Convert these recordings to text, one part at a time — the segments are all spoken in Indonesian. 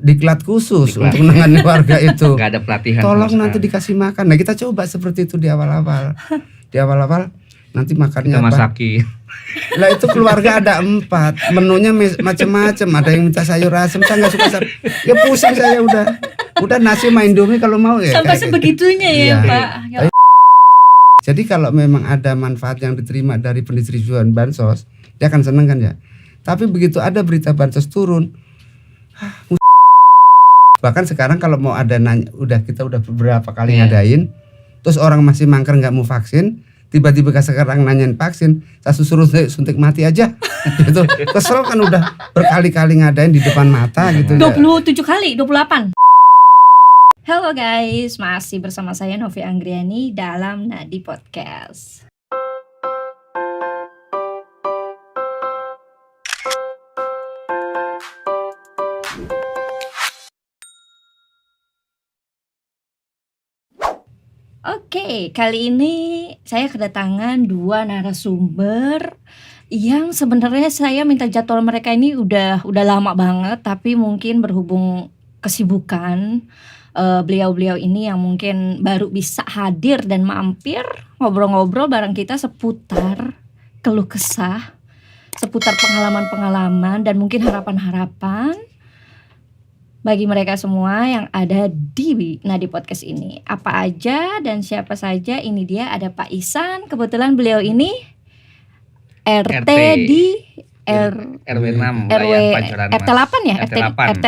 diklat khusus untuk menangani warga itu. Nggak ada pelatihan. Tolong nanti dikasih makan. Nah kita coba seperti itu di awal-awal. Di awal-awal nanti makannya kita apa? masakin. Lah itu keluarga ada 4, menunya macam-macam. Ada yang minta sayur asem, saya nggak suka sayur. Ya pusing saya udah nasi main Indomie kalau mau ya. Sampai sebegitunya ya Iya. Pak. Ya. Jadi kalau memang ada manfaat yang diterima dari pendistribusian bansos, dia akan seneng kan ya. Tapi begitu ada berita bansos turun, bahkan sekarang kalau mau ada nanya, kita udah beberapa kali ngadain, terus orang masih mangker nggak mau vaksin, tiba-tiba sekarang nanyain vaksin, saya suruh suntik mati aja, gitu. Kesel kan udah berkali-kali ngadain di depan mata gitu. 27 kali, 28. Halo guys, masih bersama saya Novi Anggriani dalam Nadi Podcast. Oke, kali ini saya kedatangan 2 narasumber yang sebenarnya saya minta jadwal mereka ini udah lama banget, tapi mungkin berhubung kesibukan beliau-beliau ini yang mungkin baru bisa hadir dan mampir ngobrol-ngobrol bareng kita seputar keluh kesah, seputar pengalaman-pengalaman dan mungkin harapan-harapan bagi mereka semua yang ada di Nadi Podcast ini. Apa aja dan siapa saja, ini dia ada Pak Ihsan. Kebetulan beliau ini RT di RW 6 RW Pancoran RT 8 ya? RT 8. RT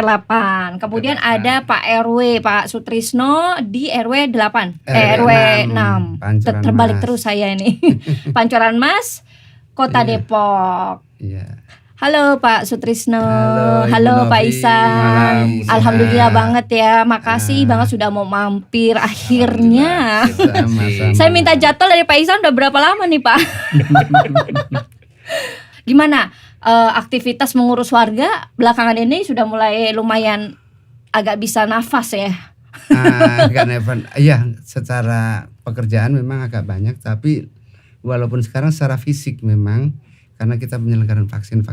8. Kemudian ada Pak RW, Pak Sutrisno di RW 8. RW 6. Terbalik terus saya ini. Pancoran Mas, Kota Depok. Iya. Halo Pak Sutrisno, Halo Pak Novi. Ihsan. Malam, Alhamdulillah banget ya, makasih banget sudah mau mampir akhirnya. Sama-sama. Saya minta jadwal dari Pak Ihsan udah berapa lama nih Pak? Gimana aktivitas mengurus warga belakangan ini sudah mulai lumayan agak bisa nafas ya? Agak neven. Iya, secara pekerjaan memang agak banyak, tapi walaupun sekarang secara fisik memang karena kita penyelenggaraan vaksin,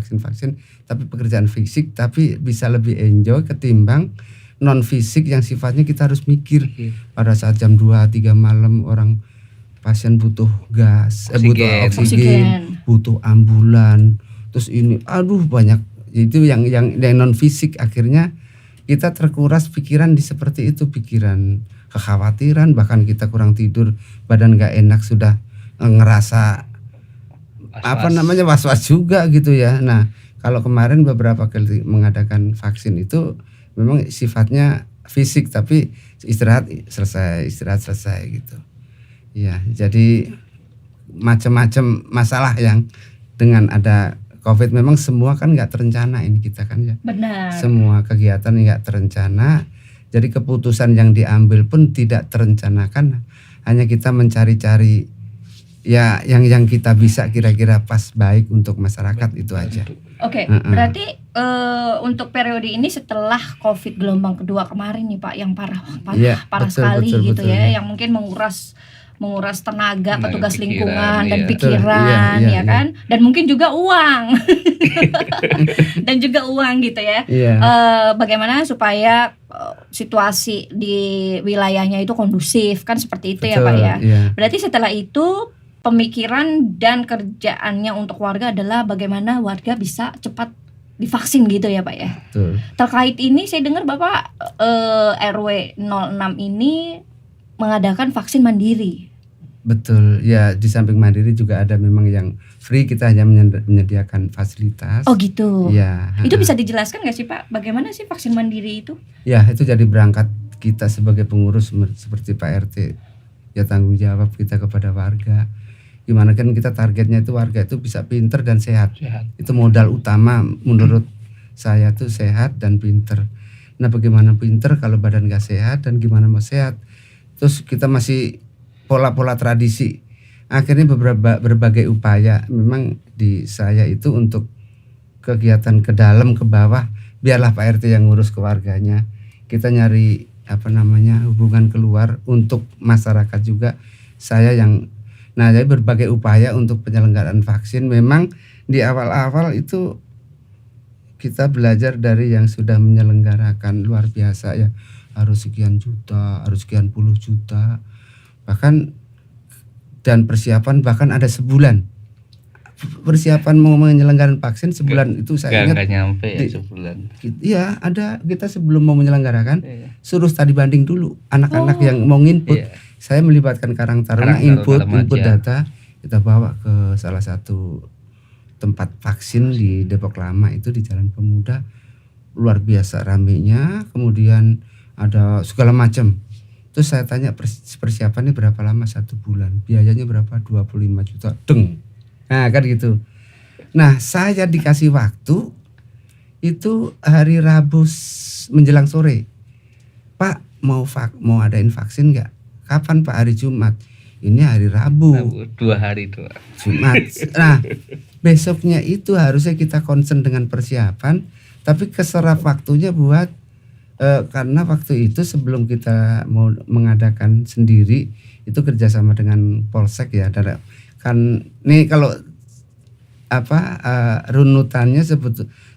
tapi pekerjaan fisik tapi bisa lebih enjoy ketimbang non fisik yang sifatnya kita harus mikir pada saat jam 2-3 malam orang pasien butuh gas, butuh oksigen, butuh ambulan, terus ini banyak itu yang non fisik, akhirnya kita terkuras pikiran di seperti itu, pikiran kekhawatiran, bahkan kita kurang tidur, badan gak enak, sudah ngerasa was-was juga gitu ya. Nah kalau kemarin beberapa kali mengadakan vaksin itu memang sifatnya fisik tapi istirahat selesai gitu ya. Jadi macam-macam masalah yang dengan ada COVID memang semua kan nggak terencana ini kita kan ya. Benar. Semua kegiatan nggak terencana, jadi keputusan yang diambil pun tidak terencanakan, hanya kita mencari-cari ya yang kita bisa kira-kira pas baik untuk masyarakat itu aja. Oke, berarti untuk periode ini setelah COVID gelombang kedua kemarin nih Pak, yang parah sekali gitu ya, yang mungkin menguras tenaga petugas lingkungan dan pikiran ya kan, dan mungkin juga uang dan juga uang gitu ya. Bagaimana supaya situasi di wilayahnya itu kondusif kan, seperti itu ya Pak ya. Berarti setelah itu pemikiran dan kerjaannya untuk warga adalah bagaimana warga bisa cepat divaksin gitu ya Pak ya. Betul. Terkait ini saya dengar Bapak RW 06 ini mengadakan vaksin mandiri. Betul, ya di samping mandiri juga ada memang yang free, kita hanya menyediakan fasilitas. Oh gitu. Ya. Itu bisa dijelaskan nggak sih Pak, bagaimana sih vaksin mandiri itu? Ya itu jadi berangkat kita sebagai pengurus seperti Pak RT, ya tanggung jawab kita kepada warga. Gimana kan kita targetnya itu warga itu bisa pinter dan sehat. Itu modal utama menurut saya tuh, sehat dan pinter. Nah bagaimana pinter kalau badan gak sehat, dan gimana mau sehat? Terus kita masih pola-pola tradisi. Akhirnya berbagai upaya memang di saya itu untuk kegiatan ke dalam ke bawah, biarlah Pak RT yang ngurus keluarganya. Kita nyari hubungan keluar untuk masyarakat juga. Saya yang jadi berbagai upaya untuk penyelenggaraan vaksin. Memang di awal-awal itu kita belajar dari yang sudah menyelenggarakan luar biasa ya, harus sekian juta, harus sekian puluh juta, bahkan dan persiapan bahkan ada sebulan. Persiapan mau menyelenggarakan vaksin sebulan itu saya ingat. Nggak nyampe ya sebulan. Iya, ada kita sebelum mau menyelenggarakan suruh tadi banding dulu anak-anak yang mau nginput. Iya. Saya melibatkan Karang Taruna input data, kita bawa ke salah satu tempat vaksin di Depok Lama itu di Jalan Pemuda, luar biasa ramenya, kemudian ada segala macam. Terus saya tanya persiapannya berapa lama? 1 bulan, biayanya berapa? 25 juta. Deng. Nah kan gitu. Nah saya dikasih waktu itu hari Rabu menjelang sore, Pak mau adain vaksin nggak? Kapan Pak? Hari Jumat. Ini hari Rabu. 2 hari doang. Jumat. Nah besoknya itu harusnya kita concern dengan persiapan, tapi keserap waktunya buat karena waktu itu sebelum kita mau mengadakan sendiri itu kerjasama dengan Polsek ya, kan nih kalau runutannya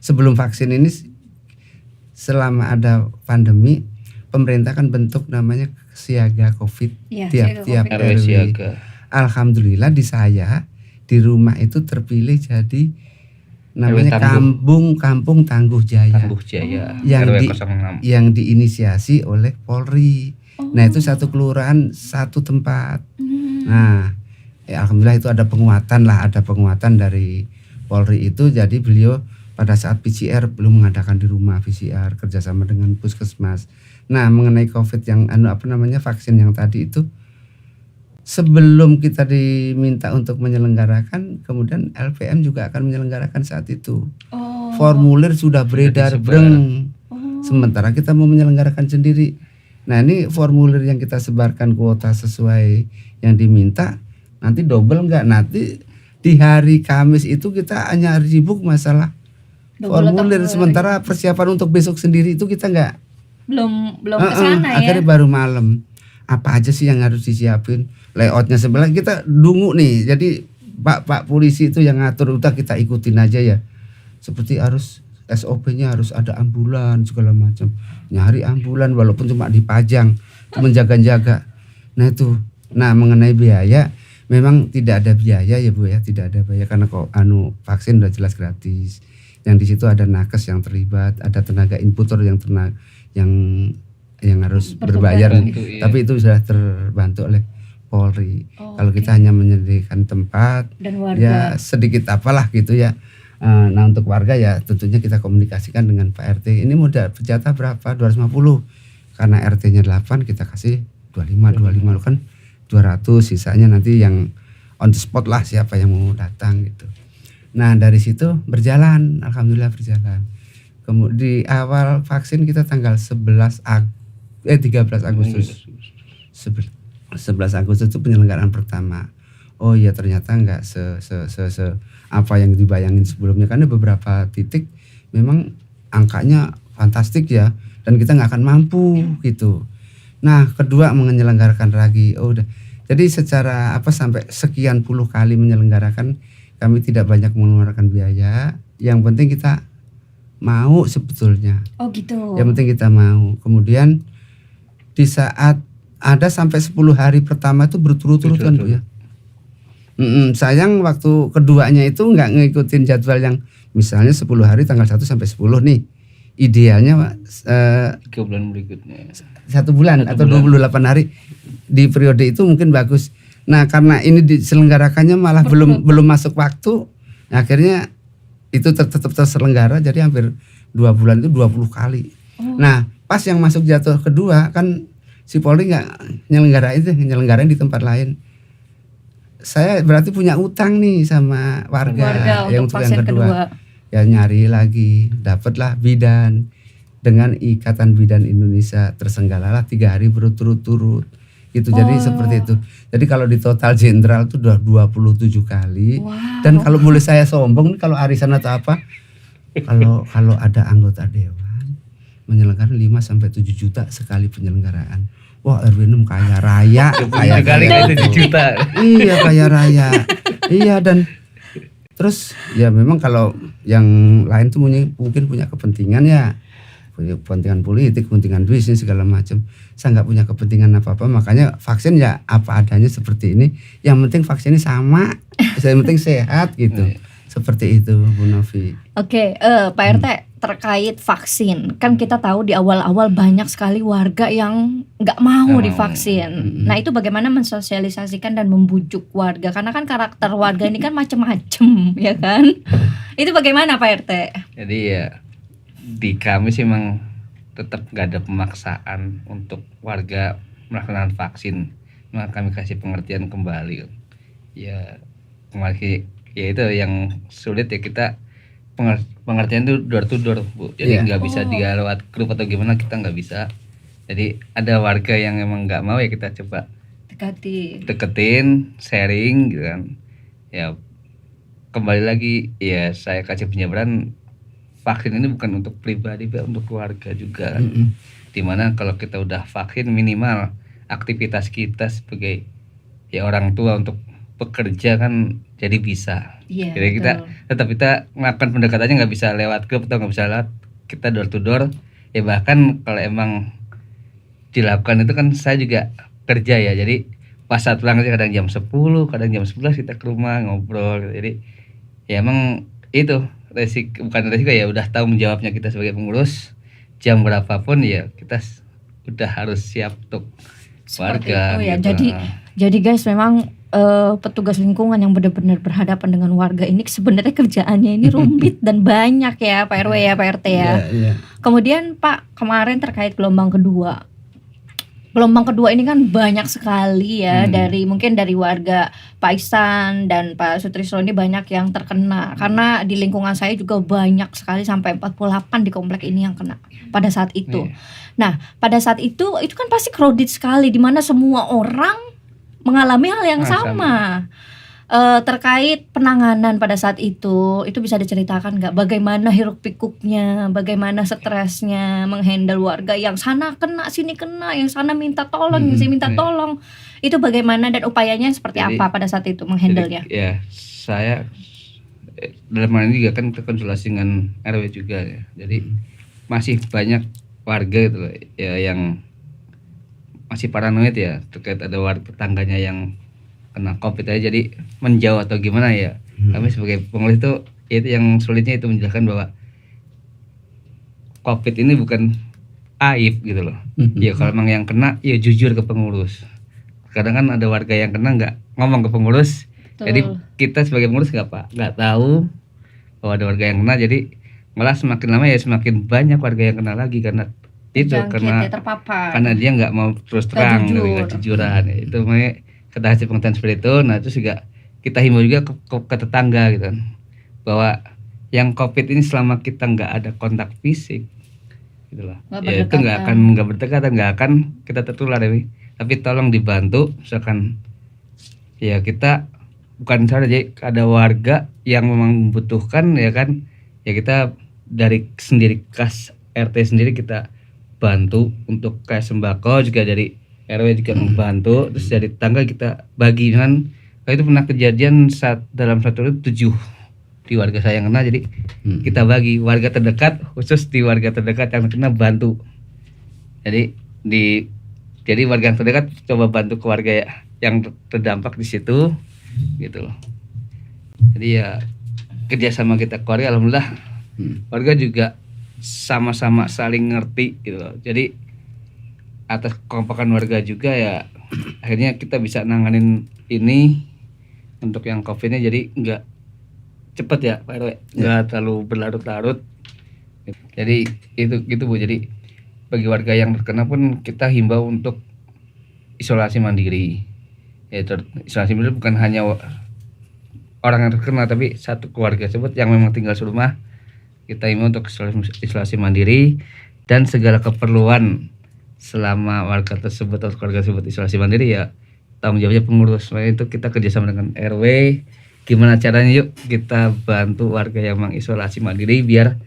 sebelum vaksin ini, selama ada pandemi pemerintah kan bentuk namanya siaga COVID Ya, tiap siaga RW. Siaga. Alhamdulillah di saya di rumah itu terpilih jadi namanya Kampung Tangguh Jaya. Tangguh Jaya. Yang RW 06. yang diinisiasi oleh Polri. Nah itu satu kelurahan satu tempat. Nah alhamdulillah itu ada penguatan dari Polri itu. Jadi beliau pada saat PCR belum mengadakan di rumah PCR kerjasama dengan Puskesmas. Nah mengenai COVID yang vaksin yang tadi itu, sebelum kita diminta untuk menyelenggarakan, kemudian LPM juga akan menyelenggarakan saat itu. Formulir sudah beredar breng. Sementara kita mau menyelenggarakan sendiri. Nah ini formulir yang kita sebarkan kuota sesuai yang diminta, nanti double enggak? Nanti di hari Kamis itu kita hanya sibuk masalah formulir, sementara persiapan untuk besok sendiri itu kita enggak. Belum kesana ya. Akhirnya baru malam. Apa aja sih yang harus disiapin? Layoutnya sebelah kita dungu nih. Jadi Pak polisi itu yang ngatur, udah kita ikutin aja ya. Seperti harus SOP-nya harus ada ambulan segala macam. Nyari ambulan walaupun cuma dipajang, menjaga-jaga. Nah itu. Nah mengenai biaya, memang tidak ada biaya ya Bu ya, tidak ada biaya karena kok vaksin udah jelas gratis. Yang di situ ada nakes yang terlibat, ada tenaga inputor yang harus berbayar, tapi itu sudah terbantu oleh Polri. Kalau kita hanya menyediakan tempat dan warga, ya sedikit apalah gitu ya. Nah untuk warga ya tentunya kita komunikasikan dengan Pak RT. Ini modal jatah berapa? 250. Karena RT-nya 8 kita kasih 25 kan 200, sisanya nanti yang on the spot lah siapa yang mau datang gitu. Nah dari situ berjalan, alhamdulillah berjalan. Kemudian di awal vaksin kita tanggal 13 Agustus. 11 Agustus itu penyelenggaraan pertama. Oh iya ternyata enggak se apa yang dibayangin sebelumnya, karena beberapa titik memang angkanya fantastik ya, dan kita nggak akan mampu gitu. Nah kedua menyelenggarakan lagi, udah. Jadi secara sampai sekian puluh kali menyelenggarakan, kami tidak banyak mengeluarkan biaya. Yang penting kita mau sebetulnya. Oh gitu. Yang penting kita mau. Kemudian di saat ada sampai 10 hari pertama itu berturut-turut kan Bu ya. Sayang waktu keduanya itu nggak ngikutin jadwal yang misalnya 10 hari tanggal 1 sampai 10 nih. Idealnya 3 bulan berikutnya. 1 bulan atau 28 hari di periode itu mungkin bagus. Nah karena ini diselenggarakannya malah belum masuk waktu, akhirnya itu tetap terselenggara, jadi hampir 2 bulan itu 20 kali. Nah pas yang masuk jatuh kedua kan si Polri nggak nyelenggarain di tempat lain. Saya berarti punya utang nih sama warga yang untuk yang kedua. Ya nyari lagi, dapatlah bidan dengan Ikatan Bidan Indonesia, tersenggalalah 3 hari berturut-turut. Gitu. Jadi seperti itu. Jadi kalau di total jenderal itu udah 27 kali. Dan kalau boleh saya sombong kalau arisan atau apa, kalau ada anggota dewan menyelenggarakan 5 sampai 7 juta sekali penyelenggaraan. Wah RW 6 kaya raya, kali 7 juta. Iya kaya raya. Iya, dan Terus ya memang kalau yang lain tuh mungkin punya kepentingan ya, punya kepentingan politik, kepentingan bisnis segala macam. Saya nggak punya kepentingan apa-apa, makanya vaksin ya apa adanya seperti ini. Yang penting vaksinnya sama, yang penting sehat gitu. Seperti itu Bu Novi. Oke, Pak RT terkait vaksin, kan kita tahu di awal-awal banyak sekali warga yang nggak mau divaksin. Nah itu bagaimana mensosialisasikan dan membujuk warga? Karena kan karakter warga ini kan macem-macem, ya kan? Itu bagaimana Pak RT? Jadi ya di kami sih memang tetap nggak ada pemaksaan untuk warga melaksanakan vaksin. Memang kami kasih pengertian kembali. Ya kembali. Ya itu yang sulit ya, kita pengertian itu door to door Bu, jadi nggak bisa dia lewat grup atau gimana, kita nggak bisa. Jadi ada warga yang emang nggak mau ya kita coba deketin, sharing gitu kan. Ya kembali lagi ya saya kasih penjabaran, vaksin ini bukan untuk pribadi, untuk keluarga juga kan. Dimana kalau kita udah vaksin minimal aktivitas kita sebagai ya orang tua untuk pekerja kan jadi bisa. Jadi kita melakukan pendekatannya nggak bisa lewat grup atau nggak bisa lewat, kita door to door. Ya bahkan kalau emang dilakukan itu kan saya juga kerja ya, jadi pas saat pulang kadang jam 10, kadang jam 11 kita ke rumah ngobrol gitu. Jadi ya emang itu bukan resiko ya, udah tahu menjawabnya kita sebagai pengurus, jam berapapun ya kita udah harus siap untuk warga ya. Gitu. Jadi guys, memang petugas lingkungan yang benar-benar berhadapan dengan warga ini sebenarnya kerjaannya ini rumit dan banyak ya Pak RW ya, Pak RT ya. Kemudian Pak, kemarin terkait gelombang kedua ini kan banyak sekali ya, mungkin dari warga Pak Ihsan dan Pak Sutrisno ini banyak yang terkena, karena di lingkungan saya juga banyak sekali, sampai 48 di komplek ini yang kena pada saat itu. Nah pada saat itu kan pasti crowded sekali, di mana semua orang mengalami hal yang sama. Terkait penanganan pada saat itu bisa diceritakan nggak? Bagaimana hiruk pikuknya, bagaimana stresnya menghandle warga yang sana kena, sini kena, yang sana minta tolong, yang sini minta tolong. Itu bagaimana dan upayanya seperti apa pada saat itu menghandle-nya? Ya, saya dalam hal ini juga kan konsultasi dengan RW juga ya. Jadi masih banyak warga gitu loh, ya yang masih paranoid ya terkait ada warga tetangganya yang kena COVID aja, jadi menjauh atau gimana ya. Kami sebagai pengurus itu yang sulitnya itu menjelaskan bahwa COVID ini bukan aib gitu loh. Ya kalau memang yang kena ya jujur ke pengurus. Kadang kan ada warga yang kena nggak ngomong ke pengurus. Betul. Jadi kita sebagai pengurus nggak tahu bahwa ada warga yang kena, jadi malah semakin lama ya semakin banyak warga yang kena lagi karena itu karena dia nggak mau terus terang, nggak jujuran. Itu makanya kita hasil pengetahuan seperti itu. Nah terus juga kita himbau juga ke tetangga gitu kan, bahwa yang COVID ini selama kita nggak ada kontak fisik gitu loh, ya itu nggak berdekatan, nggak akan kita tertular ya. Tapi tolong dibantu, misalkan ya kita bukan saja ada warga yang memang membutuhkan ya kan, ya kita dari sendiri kas RT sendiri kita bantu untuk kayak sembako, juga dari RW juga membantu, terus dari tangga kita bagi kan. Kalau itu pernah kejadian dalam satu hari 7 di warga saya yang kena, jadi kita bagi warga terdekat, khusus di warga terdekat yang kena bantu. Jadi warga yang terdekat coba bantu ke warga yang terdampak di situ gitu loh. Jadi ya kerjasama kita keluarga, alhamdulillah warga juga sama-sama saling ngerti gitu loh. Jadi atas kekompakan warga juga ya akhirnya kita bisa nanganin ini untuk yang COVID-nya, jadi nggak cepet ya Pak RW, nggak terlalu berlarut-larut. Jadi itu gitu Bu. Jadi bagi warga yang terkena pun kita himbau untuk isolasi mandiri. Ya, isolasi mandiri bukan hanya orang yang terkena, tapi satu keluarga tersebut yang memang tinggal serumah, kita himbau untuk isolasi mandiri, dan segala keperluan selama warga tersebut atau keluarga tersebut isolasi mandiri ya tanggung jawabnya pengurus. Makanya itu kita kerjasama dengan RW, gimana caranya yuk kita bantu warga yang memang isolasi mandiri biar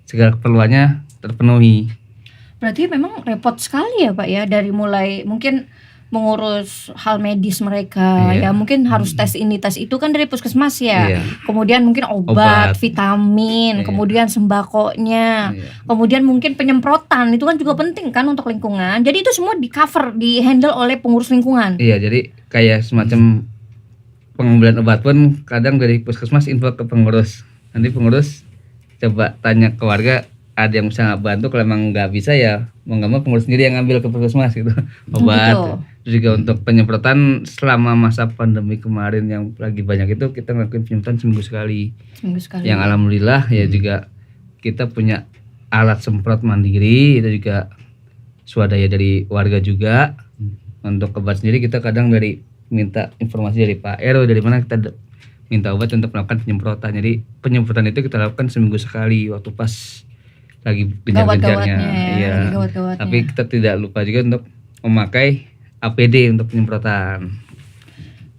segala keperluannya terpenuhi. Berarti memang repot sekali ya Pak ya, dari mulai mungkin mengurus hal medis mereka. Iya. Ya mungkin harus tes ini tes itu kan dari puskesmas ya. Iya. Kemudian mungkin obat, vitamin, Iya. kemudian sembakonya, Iya. kemudian mungkin penyemprotan itu kan juga penting kan untuk lingkungan. Jadi itu semua di cover, di handle oleh pengurus lingkungan. Iya, jadi kayak semacam pengambilan obat pun kadang dari puskesmas info ke pengurus. Nanti pengurus coba tanya ke warga, ada yang bisa nggak bantu, kalau emang nggak bisa ya mau nggak mau pengurus sendiri yang ngambil ke puskesmas gitu obat. Gitu. Terus juga untuk penyemprotan selama masa pandemi kemarin yang lagi banyak itu kita ngelakuin penyemprotan seminggu sekali. Seminggu sekali. Yang alhamdulillah ya juga kita punya alat semprot mandiri, itu juga swadaya dari warga juga. Untuk obat sendiri kita kadang dari minta informasi dari Pak RW dari mana kita minta obat untuk melakukan penyemprotan. Jadi penyemprotan itu kita lakukan seminggu sekali waktu pas lagi gencar-gencarnya. Iya. lagi gawat-gawatnya. Tapi kita tidak lupa juga untuk memakai APD untuk penyemprotan.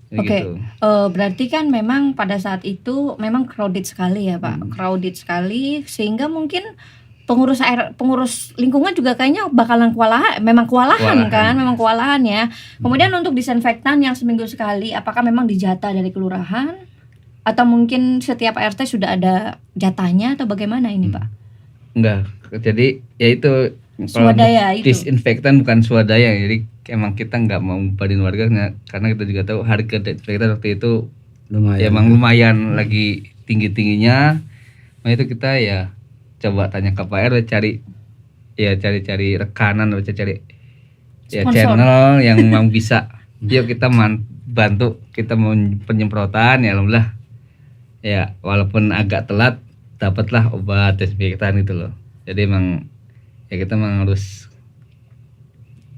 Jadi Oke, gitu. berarti kan memang pada saat itu memang crowded sekali ya Pak, crowded sekali sehingga mungkin pengurus lingkungan juga kayaknya bakalan kewalahan kan, memang kewalahan ya. Kemudian untuk disinfektan yang seminggu sekali, apakah memang dijatah dari kelurahan atau mungkin setiap RT sudah ada jatahnya atau bagaimana ini Pak? Enggak. Jadi ya itu kalau Swadaya itu. disinfektan bukan swadaya. Jadi emang kita nggak mau bebanin warga karena kita juga tahu harga disinfektan waktu itu Lumayan. ya emang lumayan lagi tinggi-tingginya. Nah itu kita ya coba tanya ke Pak RW cari rekanan atau cari ya Sponsor. channel yang memang bisa. Yuk kita bantu kita mau penyemprotan ya alhamdulillah. Ya walaupun agak telat dapatlah obat desinfektan itu loh. Jadi emang ya kita memang harus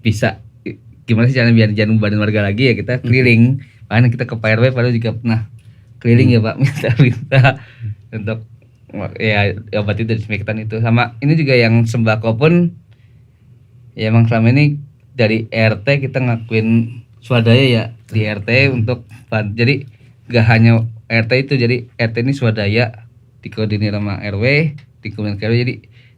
bisa gimana sih caranya biar jangan bebanin warga lagi ya kita keliling. Makanya kita ke Pak RW padahal juga pernah keliling ya Pak minta untuk ya obat itu desinfektan itu. Sama ini juga yang sembako pun ya emang selama ini dari RT kita ngakuin swadaya ya di RT untuk jadi gak hanya RT itu, jadi RT ini swadaya dikoordinir sama RW, dikoordinir ke RW, jadi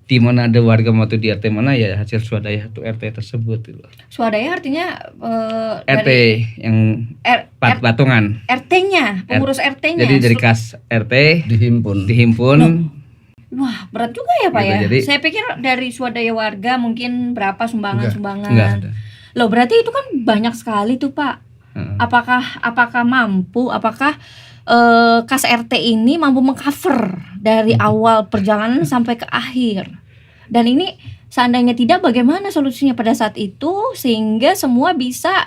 di mana ada warga mau tuh di RT mana ya hasil swadaya satu RT tersebut gitu. Swadaya artinya RT yang patungan. RT-nya, pengurus RT-nya. Jadi dari kas RT dihimpun. Wah, berat juga ya Pak Gitu, ya. jadi- Saya pikir dari swadaya warga mungkin berapa sumbangan-sumbangan. Enggak ada. Loh, berarti itu kan banyak sekali tuh Pak. Heeh. Apakah mampu, apakah kas RT ini mampu mengcover dari awal perjalanan sampai ke akhir? Dan ini seandainya tidak, bagaimana solusinya pada saat itu sehingga semua bisa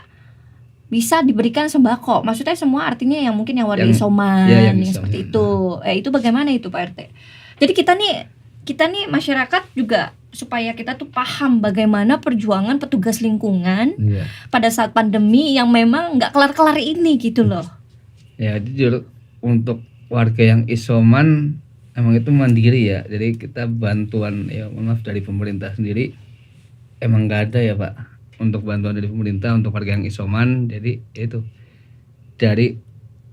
diberikan sembako? Maksudnya semua artinya yang mungkin yang warga Yang- isoman, ya, yang yang isoman. seperti itu. Itu bagaimana itu Pak RT? Jadi kita nih masyarakat juga supaya kita tuh paham bagaimana perjuangan petugas lingkungan Iya. pada saat pandemi yang memang nggak kelar-kelar ini gitu loh. Ya jujur untuk warga yang isoman emang itu mandiri ya. Jadi kita bantuan ya maaf dari pemerintah sendiri emang nggak ada ya Pak untuk bantuan dari pemerintah untuk warga yang isoman. Jadi ya itu dari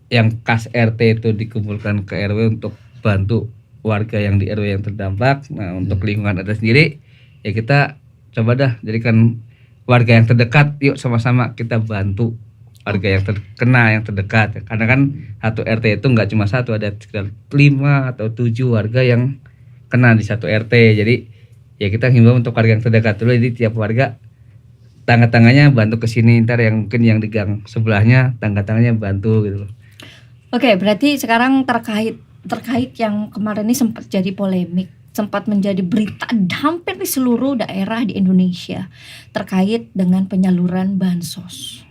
yang kas RT itu dikumpulkan ke RW untuk bantu warga yang di RW yang terdampak. Nah untuk lingkungan ada sendiri ya kita coba dah jadikan warga yang terdekat, yuk sama-sama kita bantu warga yang terkena yang terdekat. Karena kan satu RT itu nggak cuma satu, ada sekitar 5 atau 7 warga yang kena di satu RT. Jadi ya kita himbau untuk warga yang terdekat dulu. Jadi tiap warga tangga-tangganya bantu ke sini, ntar yang mungkin yang di gang sebelahnya tangga-tangganya bantu gitu loh. Oke, berarti sekarang terkait yang kemarin ini sempat jadi polemik, sempat menjadi berita hampir di seluruh daerah di Indonesia terkait dengan penyaluran bansos.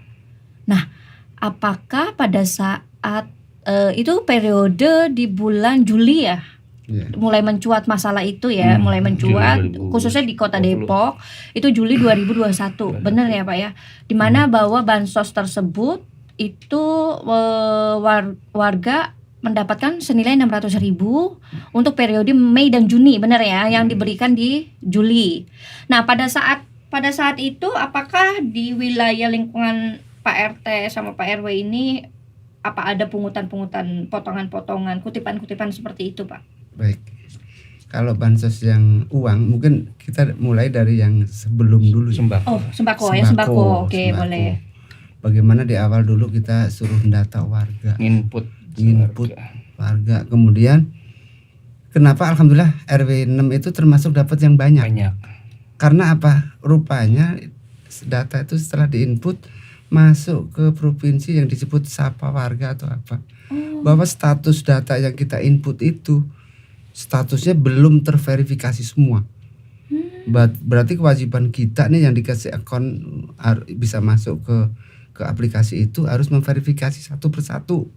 Nah, apakah pada saat itu periode di bulan Juli ya, Iya. mulai mencuat masalah itu ya, mulai mencuat Juli 2020. khususnya di Kota Depok itu Juli 2021, benar ya Pak ya, dimana bahwa bansos tersebut itu warga mendapatkan senilai 600.000 untuk periode Mei dan Juni, benar ya, yang diberikan di Juli. Nah, pada saat itu apakah di wilayah lingkungan Pak RT sama Pak RW ini apa ada pungutan-pungutan, potongan-potongan, kutipan-kutipan seperti itu Pak? Baik. Kalau bansos yang uang mungkin kita mulai dari yang sebelum dulu. Ya. Sembako. Oh, sembako ya, sembako. Oke, Sembako. boleh. bagaimana di awal dulu kita suruh mendata warga, Input warga. Kemudian kenapa alhamdulillah RW 6 itu termasuk dapat yang banyak. Karena apa? Rupanya data itu setelah diinput masuk ke provinsi yang disebut Sapa Warga atau apa. Bahwa status data yang kita input itu statusnya belum terverifikasi semua. Berarti kewajiban kita nih yang dikasih akun bisa masuk ke aplikasi itu harus memverifikasi satu persatu.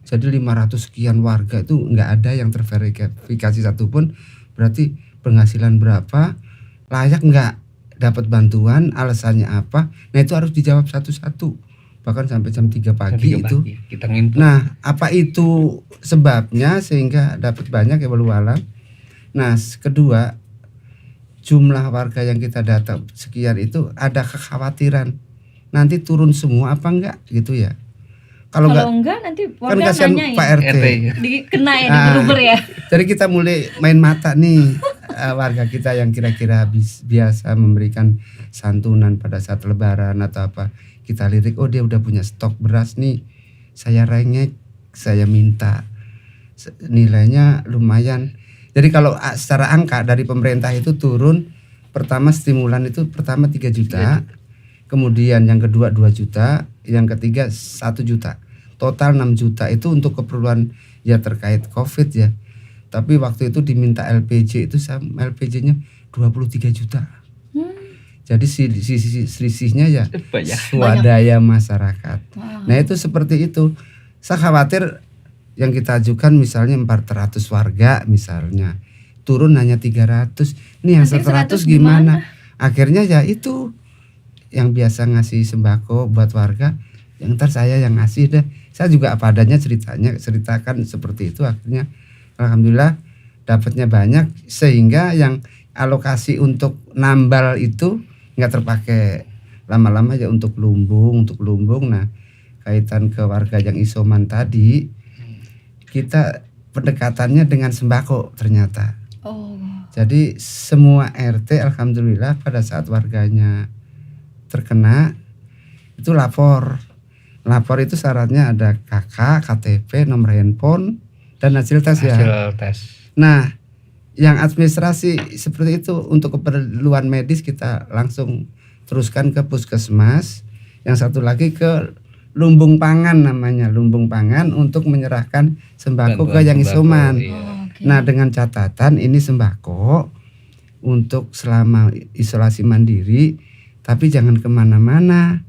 Jadi 500 sekian warga itu nggak ada yang terverifikasi satupun. Berarti penghasilan berapa, layak nggak dapat bantuan, alasannya apa. Nah itu harus dijawab satu-satu. Bahkan sampai jam 3 pagi itu. Kita nginput. Nah apa itu sebabnya sehingga dapat banyak ya walau alam. Nah kedua, jumlah warga yang kita data sekian itu ada kekhawatiran nanti turun semua apa enggak gitu ya. Kalau enggak nanti kan warga kasihan nanya Pak RT. Dikena ya, digeruber ya. Jadi kita mulai main mata nih warga kita yang kira-kira biasa memberikan santunan pada saat lebaran atau apa. Kita lirik, oh dia udah punya stok beras nih. Saya rengek, saya minta. Nilainya lumayan. Jadi kalau secara angka dari pemerintah itu turun, pertama stimulan itu pertama 3 juta. Kemudian yang kedua 2 juta, yang ketiga 1 juta. Total 6 juta itu untuk keperluan ya terkait Covid ya. Tapi waktu itu diminta LPG itu LPG-nya 23 juta. Jadi selisihnya ya swadaya masyarakat. Nah itu seperti itu. Saya khawatir yang kita ajukan misalnya 400 warga misalnya turun hanya 300. Nih yang 100 gimana? Akhirnya ya itu yang biasa ngasih sembako buat warga, yang ntar saya yang ngasih deh. Saya juga apa adanya ceritakan seperti itu. Akhirnya alhamdulillah dapatnya banyak sehingga yang alokasi untuk nambal itu nggak terpakai lama-lama ya untuk lumbung. Nah kaitan ke warga yang isoman tadi, kita pendekatannya dengan sembako ternyata. Jadi semua RT alhamdulillah pada saat warganya terkena itu lapor itu syaratnya ada KK, KTP, nomor handphone dan hasil tes ya. Nah yang administrasi seperti itu untuk keperluan medis kita langsung teruskan ke puskesmas. Yang satu lagi ke lumbung pangan namanya, lumbung pangan untuk menyerahkan sembako ke yang isoman. Nah dengan catatan ini sembako untuk selama isolasi mandiri, tapi jangan kemana-mana.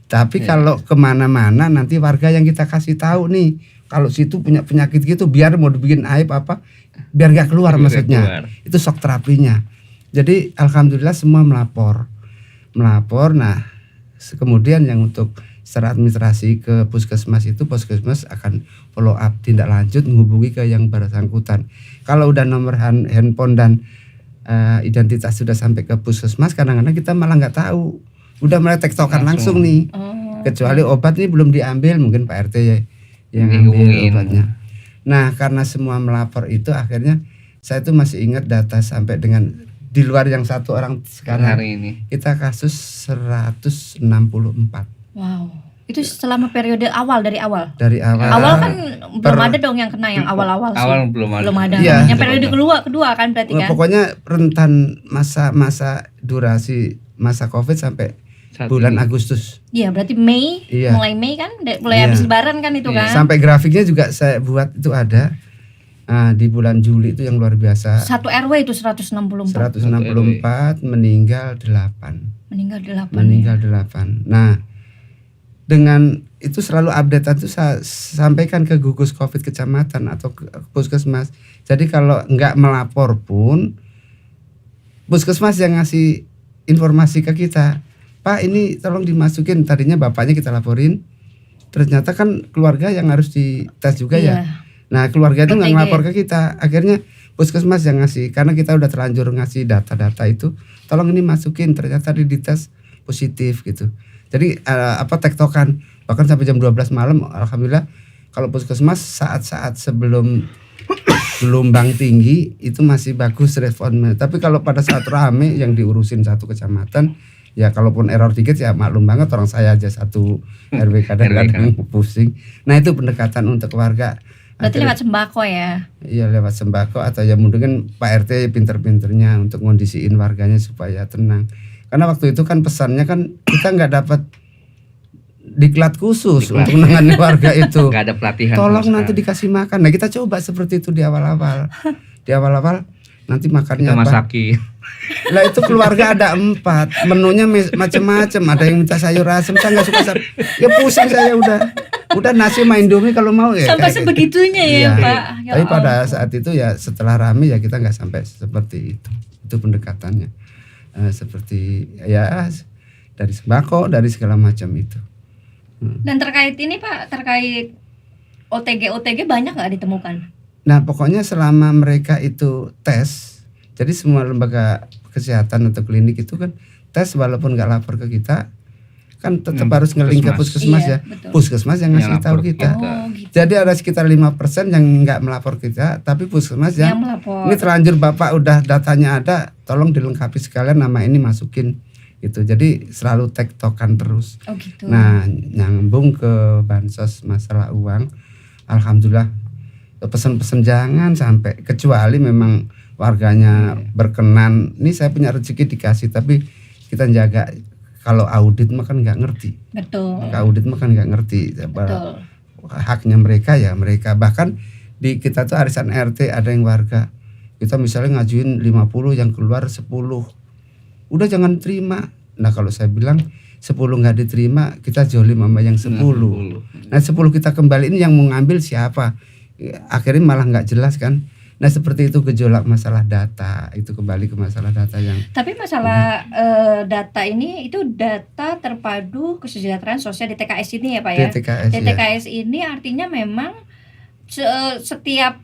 Tapi kalau kemana-mana nanti warga yang kita kasih tahu nih, kalau situ punya penyakit gitu, biar mau dibikin aib apa, biar gak keluar maksudnya. Itu shock terapinya. Jadi alhamdulillah semua melapor. Nah kemudian yang untuk secara administrasi ke puskesmas itu, puskesmas akan follow up tindak lanjut menghubungi ke yang bersangkutan. Kalau udah nomor handphone dan identitas sudah sampai ke puskesmas, kadang-kadang kita malah nggak tahu, udah mulai tektokan langsung nih. Kecuali obat ini belum diambil, mungkin Pak RT ya yang ambil obatnya. Nah karena semua melapor itu akhirnya saya tuh masih ingat data sampai dengan di luar yang satu orang sekarang hari ini kita kasus 164. Wow, itu selama periode dari awal. Awal kan belum ada dong yang kena yang awal-awal sih. Awal belum ada. Ya, yang periode kedua kan berarti kan. Pokoknya rentan masa durasi masa Covid sampai bulan Agustus. Iya, berarti Mei, mulai Mei kan, mulai habis lebaran kan itu kan. Sampai grafiknya juga saya buat itu ada. Di bulan Juli itu yang luar biasa. Satu RW itu 164. Meninggal 8. Meninggal 8. Nah, dengan itu selalu update itu saya sampaikan ke gugus Covid kecamatan atau ke puskesmas. Jadi kalau nggak melapor pun puskesmas yang ngasih informasi ke kita, Pak ini tolong dimasukin. Tadinya bapaknya kita laporin, ternyata kan keluarga yang harus dites juga ya. Nah keluarga itu nggak ngelapor ke kita. Akhirnya puskesmas yang ngasih, karena kita udah terlanjur ngasih data-data itu, tolong ini masukin, ternyata dites positif gitu. Jadi tektokan bahkan sampai jam 12 malam. Alhamdulillah kalau puskesmas saat-saat sebelum gelombang tinggi itu masih bagus responnya. Tapi kalau pada saat rame yang diurusin satu kecamatan Ya kalaupun error dikit ya maklum banget, orang saya aja satu RW kadang-kadang pusing. Nah itu pendekatan untuk warga. Berarti lewat sembako ya? Iya lewat sembako, atau ya mungkin Pak RT pinter-pinternya untuk ngondisiin warganya supaya tenang. Karena waktu itu kan pesannya kan kita nggak dapat diklat khusus untuk menangani warga itu. Nggak ada pelatihan. Tolong nanti dikasih makan. Nah kita coba seperti itu di awal-awal. Di awal-awal nanti makannya kita apa? masakin. Lah itu keluarga ada 4, menunya macam-macam. Ada yang minta sayur asem, saya nggak suka ya pusing saya udah nasi sama Indomie kalau mau ya. Sampai sebegitunya ya Pak. Ya tapi pada saat itu ya setelah rame ya kita nggak sampai seperti itu. Itu pendekatannya seperti ya dari sembako, dari segala macam itu. Dan terkait ini Pak, terkait OTG banyak nggak ditemukan? Nah pokoknya selama mereka itu tes, jadi semua lembaga kesehatan atau klinik itu kan tes, walaupun nggak lapor ke kita kan tetap harus ngelink ke puskesmas ya. Betul. Puskesmas yang ngasih tahu kita. Gitu. Jadi ada sekitar 5% yang nggak melapor kita, tapi puskesmas yang melapor. Ini terlanjur Bapak udah datanya ada, tolong dilengkapi sekalian nama ini masukin gitu. Jadi selalu tektokan terus. Oh gitu. Nah nyambung ke bansos masalah uang, alhamdulillah pesan-pesan jangan sampai, kecuali memang warganya berkenan. Ini saya punya rezeki dikasih, tapi kita jaga. Kalau audit mah kan nggak ngerti. Betul. Audit mah kan nggak ngerti. Betul. Haknya mereka ya mereka. Bahkan di kita tuh arisan RT ada yang warga, kita misalnya ngajuin 50 yang keluar 10, udah jangan terima. Nah kalau saya bilang 10 nggak diterima, kita jolim sama yang 10. Nah 10 kita kembaliin, yang mau ngambil siapa? Akhirnya malah nggak jelas kan. Nah seperti itu gejolak masalah data, itu kembali ke masalah data yang. Tapi masalah data ini itu data terpadu kesejahteraan sosial di TKS ini ya Pak ya. TKS ini artinya memang setiap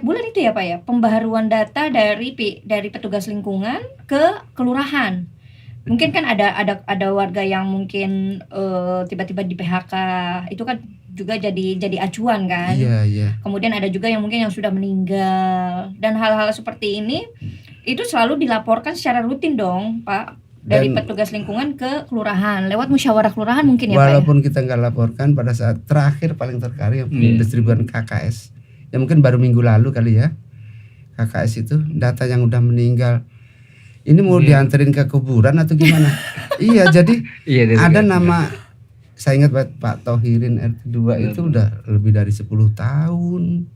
bulan itu ya Pak ya, pembaharuan data dari petugas lingkungan ke kelurahan. Mungkin kan ada warga yang mungkin tiba-tiba di PHK, itu kan juga jadi acuan kan. Iya. Kemudian ada juga yang mungkin yang sudah meninggal, dan hal-hal seperti ini itu selalu dilaporkan secara rutin dong Pak, dari petugas lingkungan ke kelurahan lewat musyawarah kelurahan mungkin ya Pak. Walaupun kita nggak laporkan, pada saat terakhir paling terkari yang pendistribusian KKS, ya mungkin baru minggu lalu kali ya, KKS itu data yang udah meninggal. Ini mau dianterin ke kuburan atau gimana? Iya, jadi ada nama, saya ingat Pak Tohirin RT 2 itu udah lebih dari 10 tahun.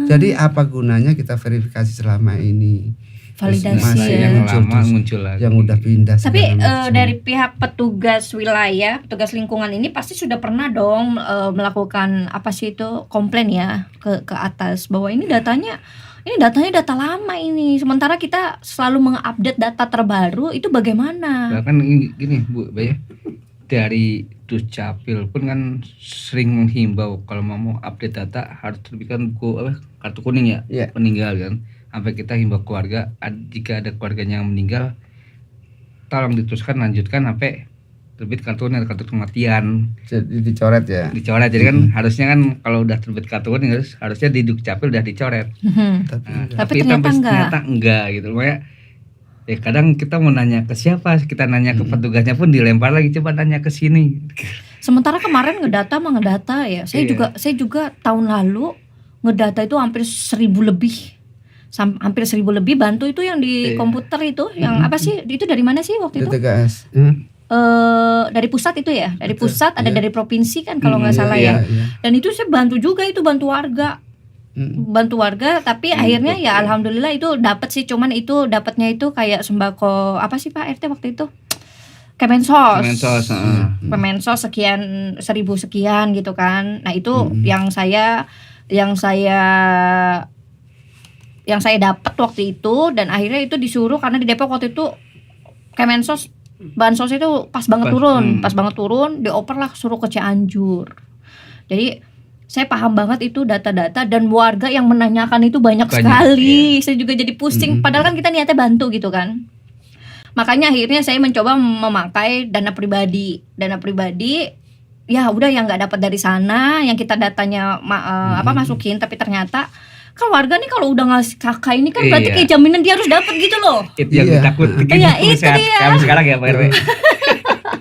Jadi apa gunanya kita verifikasi selama ini? Validasi yang lama muncul lagi. Yang udah pindah. Tapi dari pihak petugas wilayah, petugas lingkungan ini pasti sudah pernah dong melakukan apa sih itu, komplain ya ke atas bahwa ini datanya data lama ini, sementara kita selalu mengupdate data terbaru, itu bagaimana? Bahkan gini Bu Baya, dari Dukcapil pun kan sering menghimbau kalau mau update data harus terbitkan buku kartu kuning ya, peninggal kan. Sampai kita himbau keluarga, jika ada keluarganya yang meninggal, tolong diteruskan, lanjutkan sampai terbit kartu kuning, kartu kematian. Jadi dicoret ya. Dicoret, jadi kan harusnya kan kalau udah terbit kartu kuning harusnya di Dukcapil udah dicoret. Tapi ternyata enggak gitu. Makanya ya kadang kita mau nanya ke siapa, kita nanya ke petugasnya pun dilempar lagi, coba nanya ke sini. Sementara kemarin ngedata ya. Saya juga tahun lalu ngedata itu hampir 1.000 lebih. Hampir 1.000 lebih bantu itu yang di komputer itu, yang apa sih? Itu dari mana sih waktu itu? TKS. Dari pusat itu ya, dari pusat ada dari provinsi kan kalau nggak salah ya. Dan itu saya bantu juga, itu bantu warga, tapi akhirnya ya alhamdulillah itu dapat sih, cuman itu dapatnya itu kayak sembako apa sih Pak RT waktu itu, Kemensos sekian 1.000 sekian gitu kan. Nah itu yang saya dapat waktu itu, dan akhirnya itu disuruh karena di Depok waktu itu Kemensos bansos itu pas banget turun, dioper lah suruh ke Cianjur. Jadi saya paham banget itu data-data, dan warga yang menanyakan itu banyak sekali. Saya juga jadi pusing, padahal kan kita niatnya bantu gitu kan. Makanya akhirnya saya mencoba memakai dana pribadi. Ya udah, yang nggak dapat dari sana, yang kita datanya masukin, tapi ternyata kan warga nih kalau udah ngasih kakak ini kan berarti Iya. kayak jaminan dia harus dapat gitu loh. Itu yang Iya. takut Iya, itu sehat dia. kami sekarang ya Pak RT.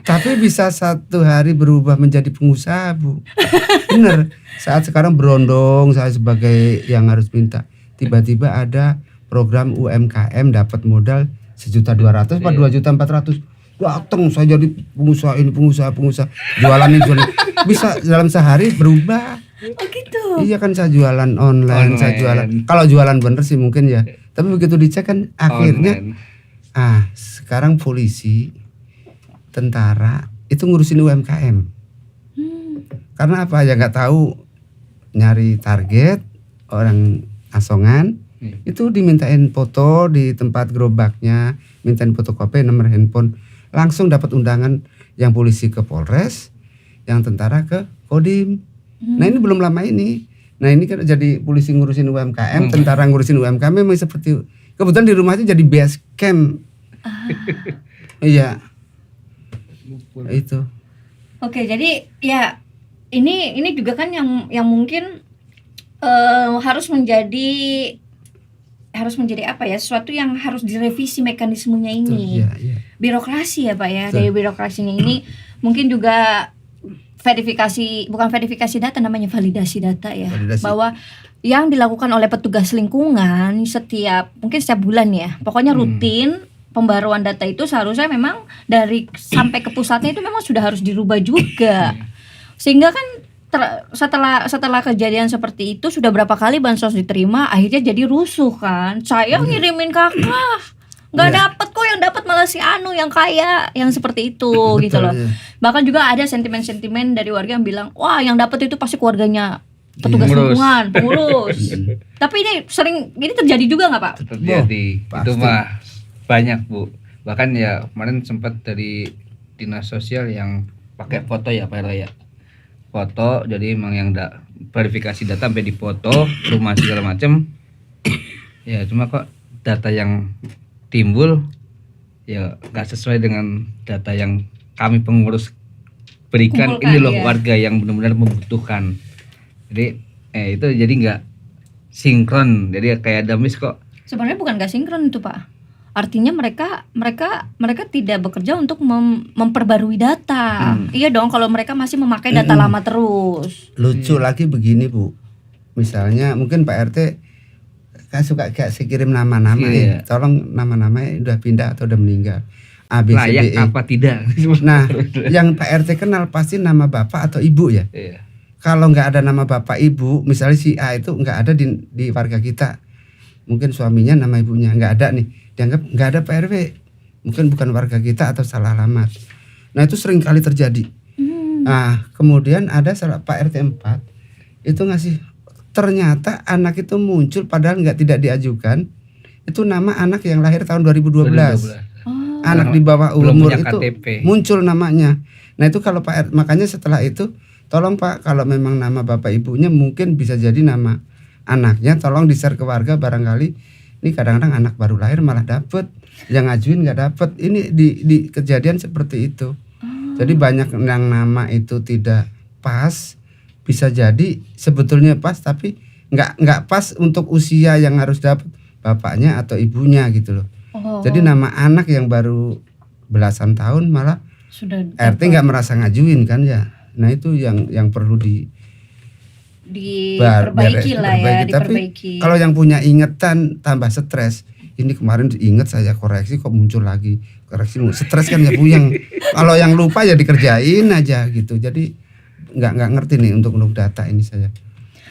Tapi bisa satu hari berubah menjadi pengusaha, Bu. Bener. Saat sekarang berondong saya sebagai yang harus minta. Tiba-tiba ada program UMKM dapat modal 1.200.000 apa 2.400.000. Datang saya jadi pengusaha ini, pengusaha jualan ini, jualan. Bisa dalam sehari berubah. Oh gitu. Iya kan saya jualan online, saya jualan. Kalau jualan bener sih mungkin ya. Tapi begitu dicek kan akhirnya Online. sekarang polisi, tentara itu ngurusin UMKM. Karena apa ya nggak tahu nyari target orang asongan itu dimintain foto di tempat gerobaknya, mintain fotokopi nomor handphone, langsung dapat undangan yang polisi ke Polres, yang tentara ke Kodim. Nah ini belum lama ini. Nah ini kan jadi polisi ngurusin UMKM, tentara ngurusin UMKM memang seperti kebetulan di rumah itu jadi base camp. Iya. Itu. Oke, jadi ya ini juga kan yang mungkin harus menjadi apa ya, sesuatu yang harus direvisi mekanismenya ini. Iya, iya. Birokrasi ya Pak ya. Betul. Dari birokrasinya ini mungkin juga bukan verifikasi data, namanya validasi data ya. Validasi. Bahwa yang dilakukan oleh petugas lingkungan setiap bulan ya. Pokoknya rutin pembaruan data itu seharusnya memang dari sampai ke pusatnya itu memang sudah harus dirubah juga. Sehingga kan setelah kejadian seperti itu sudah berapa kali bansos diterima, akhirnya jadi rusuh kan. Saya ngirimin kakak nggak dapet kok, yang dapat malah si Anu yang kaya, yang seperti itu gitu loh. iya. Bahkan juga ada sentimen-sentimen dari warga yang bilang, wah yang dapat itu pasti keluarganya petugas Pengurus. lingkungan, pengurus. Tapi ini terjadi juga nggak Pak? Terjadi. Pasti. Itu mah banyak Bu. Bahkan ya kemarin sempat dari dinas sosial yang pakai foto ya Pak RT ya. Foto, jadi emang yang verifikasi data sampai dipoto rumah segala macam. Ya cuma kok data yang timbul ya nggak sesuai dengan data yang kami pengurus berikan. Kumpulkan, Ini loh iya. warga yang benar-benar membutuhkan. Jadi itu jadi nggak sinkron, jadi kayak ada miss kok. Sebenarnya bukan gak sinkron itu Pak. Artinya mereka tidak bekerja untuk memperbarui data. Iya dong, kalau mereka masih memakai data lama terus. Lucu lagi begini Bu. Misalnya mungkin Pak RT kan suka kayak saya kirim nama-nama Iya. ya. Tolong nama-namanya udah pindah atau udah meninggal. A B C D Layak E. apa tidak? Nah, yang Pak RT kenal pasti nama bapak atau ibu ya. Iya. Kalau nggak ada nama bapak ibu, misalnya si A itu nggak ada di warga kita, mungkin suaminya nama ibunya nggak ada nih, dianggap nggak ada Pak RW, mungkin bukan warga kita atau salah alamat. Nah itu sering kali terjadi. Nah kemudian ada Pak RT 4 itu ngasih, ternyata anak itu muncul padahal tidak diajukan, itu nama anak yang lahir tahun 2012. Anak di bawah Belum umur punya itu KTP. muncul namanya. Nah itu kalau Pak RT, makanya setelah itu tolong Pak, kalau memang nama bapak ibunya mungkin bisa jadi nama anaknya, tolong di-share ke warga barangkali. Ini kadang-kadang anak baru lahir malah dapet, yang ngajuin nggak dapet. Ini di kejadian seperti itu. Jadi banyak yang nama itu tidak pas, bisa jadi sebetulnya pas tapi nggak pas untuk usia yang harus dapat bapaknya atau ibunya gitu loh. Jadi nama anak yang baru belasan tahun malah Sudah RT nggak merasa ngajuin kan ya. Nah itu yang perlu diperbaiki lah ya, diperbaiki. Tapi diperbaiki. kalau yang punya ingetan tambah stres. Ini kemarin diinget saya koreksi kok muncul lagi. Koreksi stres kan ya puyeng. Kalau yang lupa ya dikerjain aja gitu. Jadi nggak ngerti nih untuk data ini saya.